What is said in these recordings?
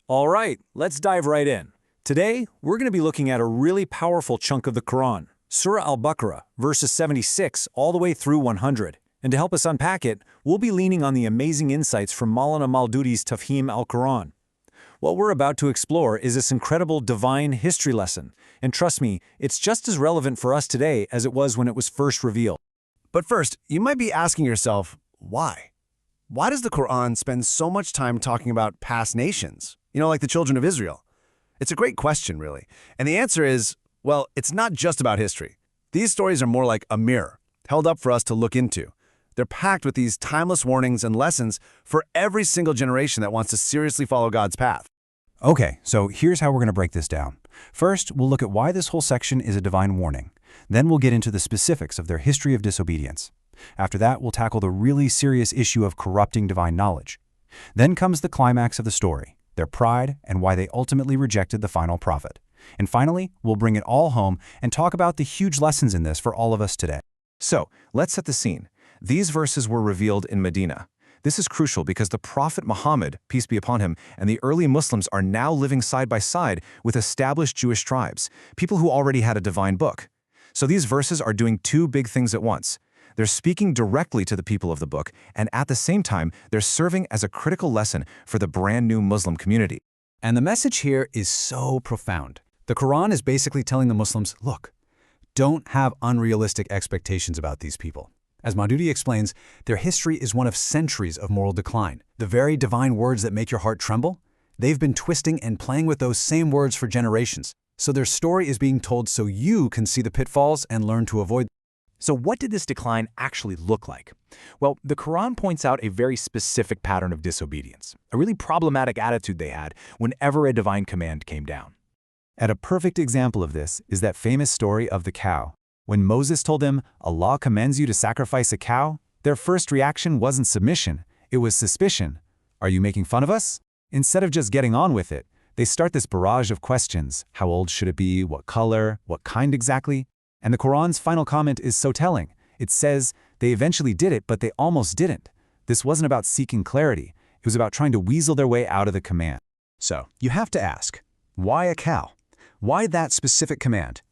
All right, let's dive right in. Today, we're going to be looking at a really powerful chunk of the Quran, Surah Al-Baqarah, verses 76 all the way through 100. And to help us unpack it, we'll be leaning on the amazing insights from Maulana Maududi's Tafhim al-Quran. What we're about to explore is this incredible divine history lesson, and trust me, it's just as relevant for us today as it was when it was first revealed. But first, you might be asking yourself, why? Why does the Quran spend so much time talking about past nations? Like the children of Israel? It's a great question, really. And the answer is, well, it's not just about history. These stories are more like a mirror, held up for us to look into. They're packed with these timeless warnings and lessons for every single generation that wants to seriously follow God's path. Okay, so here's how we're going to break this down. First, we'll look at why this whole section is a divine warning. Then we'll get into the specifics of their history of disobedience. After that, we'll tackle the really serious issue of corrupting divine knowledge. Then comes the climax of the story, their pride and why they ultimately rejected the final prophet. And finally, we'll bring it all home and talk about the huge lessons in this for all of us today. So, let's set the scene. These verses were revealed in Medina. This is crucial because the Prophet Muhammad, peace be upon him, and the early Muslims are now living side by side with established Jewish tribes, people who already had a divine book. So these verses are doing two big things at once. They're speaking directly to the people of the book, and at the same time, they're serving as a critical lesson for the brand new Muslim community. And the message here is so profound. The Quran is basically telling the Muslims, look, don't have unrealistic expectations about these people. As Maududi explains, their history is one of centuries of moral decline. The very divine words that make your heart tremble, they've been twisting and playing with those same words for generations. So their story is being told so you can see the pitfalls and learn to avoid them. So what did this decline actually look like? Well, the Quran points out a very specific pattern of disobedience, a really problematic attitude they had whenever a divine command came down. And a perfect example of this is that famous story of the cow. When Moses told them, Allah commands you to sacrifice a cow, their first reaction wasn't submission, it was suspicion. Are you making fun of us? Instead of just getting on with it, they start this barrage of questions. How old should it be? What color? What kind exactly? And the Quran's final comment is so telling. It says, they eventually did it, but they almost didn't. This wasn't about seeking clarity. It was about trying to weasel their way out of the command. So, you have to ask, why a cow? Why that specific command?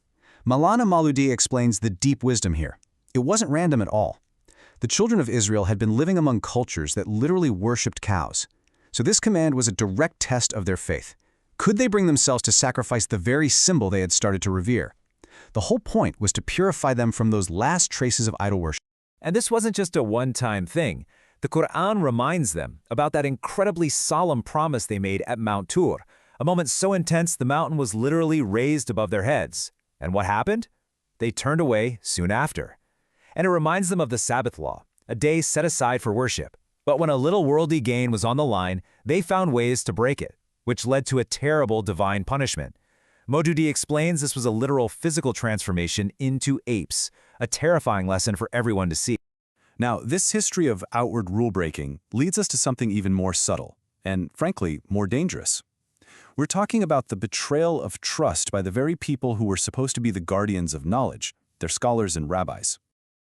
Maulana Maududi explains the deep wisdom here. It wasn't random at all. The children of Israel had been living among cultures that literally worshipped cows. So this command was a direct test of their faith. Could they bring themselves to sacrifice the very symbol they had started to revere? The whole point was to purify them from those last traces of idol worship. And this wasn't just a one-time thing. The Quran reminds them about that incredibly solemn promise they made at Mount Tur, a moment so intense the mountain was literally raised above their heads. And what happened? They turned away soon after. And it reminds them of the Sabbath law, a day set aside for worship. But when a little worldly gain was on the line, they found ways to break it, which led to a terrible divine punishment. Maududi explains this was a literal physical transformation into apes, a terrifying lesson for everyone to see. Now, this history of outward rule-breaking leads us to something even more subtle, and frankly, more dangerous. We're talking about the betrayal of trust by the very people who were supposed to be the guardians of knowledge, their scholars and rabbis.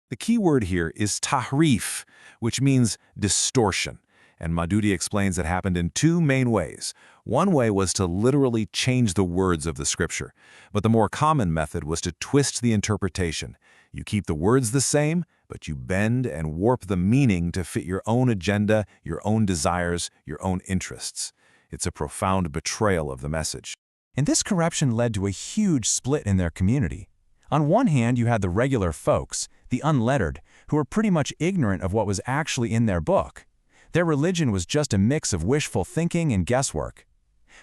The key word here is tahrif, which means distortion, and Maududi explains it happened in two main ways. One way was to literally change the words of the scripture, but the more common method was to twist the interpretation. You keep the words the same, but you bend and warp the meaning to fit your own agenda, your own desires, your own interests. It's a profound betrayal of the message. And this corruption led to a huge split in their community. On one hand, you had the regular folks, the unlettered, who were pretty much ignorant of what was actually in their book. Their religion was just a mix of wishful thinking and guesswork.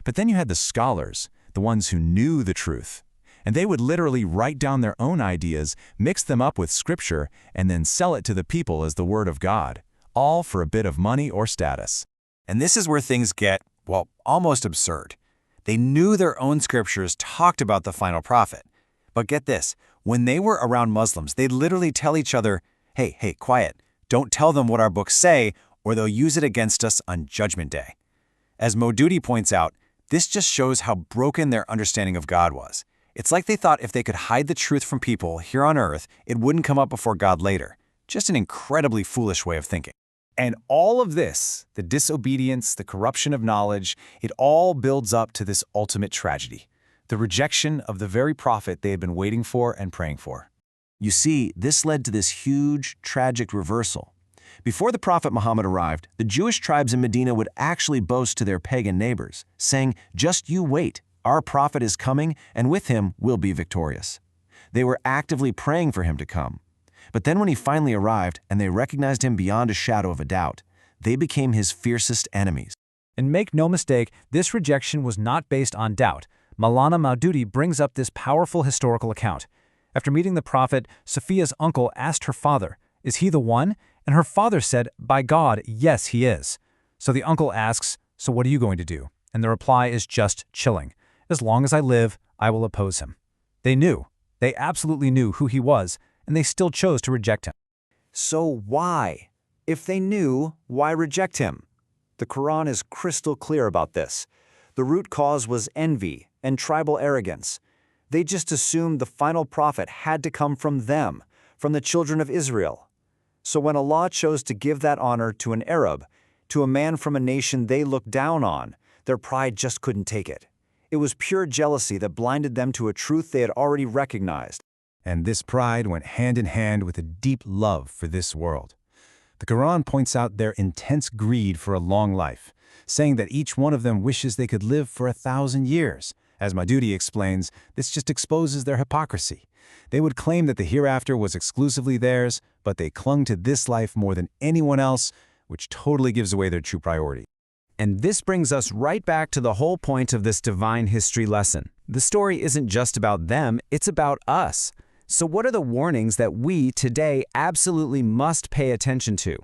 But then you had the scholars, the ones who knew the truth. And they would literally write down their own ideas, mix them up with scripture, and then sell it to the people as the word of God, all for a bit of money or status. And this is where things get, well, almost absurd. They knew their own scriptures talked about the final prophet. But get this, when they were around Muslims, they'd literally tell each other, hey, quiet, don't tell them what our books say, or they'll use it against us on Judgment Day. As Maududi points out, this just shows how broken their understanding of God was. It's like they thought if they could hide the truth from people here on earth, it wouldn't come up before God later. Just an incredibly foolish way of thinking. And all of this, the disobedience, the corruption of knowledge, it all builds up to this ultimate tragedy, the rejection of the very prophet they had been waiting for and praying for. You see, this led to this huge, tragic reversal. Before the Prophet Muhammad arrived, the Jewish tribes in Medina would actually boast to their pagan neighbors, saying, "Just you wait, our prophet is coming, and with him we'll be victorious." They were actively praying for him to come. But then when he finally arrived and they recognized him beyond a shadow of a doubt, they became his fiercest enemies. And make no mistake, this rejection was not based on doubt. Maulana Maududi brings up this powerful historical account. After meeting the prophet, Sophia's uncle asked her father, "Is he the one?" And her father said, "By God, yes, he is." So the uncle asks, "So what are you going to do?" And the reply is just chilling. "As long as I live, I will oppose him." They absolutely knew who he was, and they still chose to reject him. So why? If they knew, why reject him? The Quran is crystal clear about this. The root cause was envy and tribal arrogance. They just assumed the final prophet had to come from them, from the children of Israel. So when Allah chose to give that honor to an Arab, to a man from a nation they looked down on, their pride just couldn't take it. It was pure jealousy that blinded them to a truth they had already recognized. And this pride went hand in hand with a deep love for this world. The Quran points out their intense greed for a long life, saying that each one of them wishes they could live for 1,000 years. As Maududi explains, this just exposes their hypocrisy. They would claim that the hereafter was exclusively theirs, but they clung to this life more than anyone else, which totally gives away their true priority. And this brings us right back to the whole point of this divine history lesson. The story isn't just about them, it's about us. So what are the warnings that we today absolutely must pay attention to?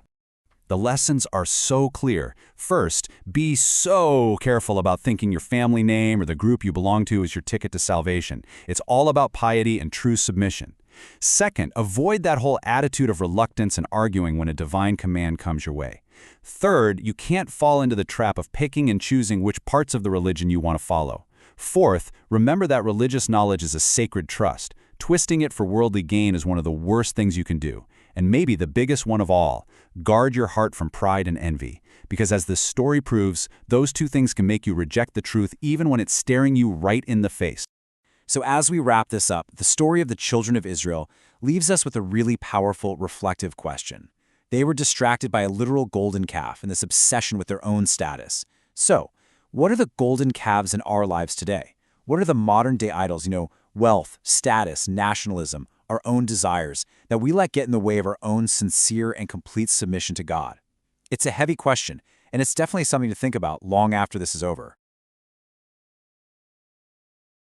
The lessons are so clear. First, be so careful about thinking your family name or the group you belong to is your ticket to salvation. It's all about piety and true submission. Second, avoid that whole attitude of reluctance and arguing when a divine command comes your way. Third, you can't fall into the trap of picking and choosing which parts of the religion you want to follow. Fourth, remember that religious knowledge is a sacred trust. Twisting it for worldly gain is one of the worst things you can do. And maybe the biggest one of all, guard your heart from pride and envy. Because as this story proves, those two things can make you reject the truth even when it's staring you right in the face. So as we wrap this up, the story of the children of Israel leaves us with a really powerful, reflective question. They were distracted by a literal golden calf and this obsession with their own status. So, what are the golden calves in our lives today? What are the modern-day idols, wealth, status, nationalism, our own desires, that we let get in the way of our own sincere and complete submission to God? It's a heavy question, and it's definitely something to think about long after this is over.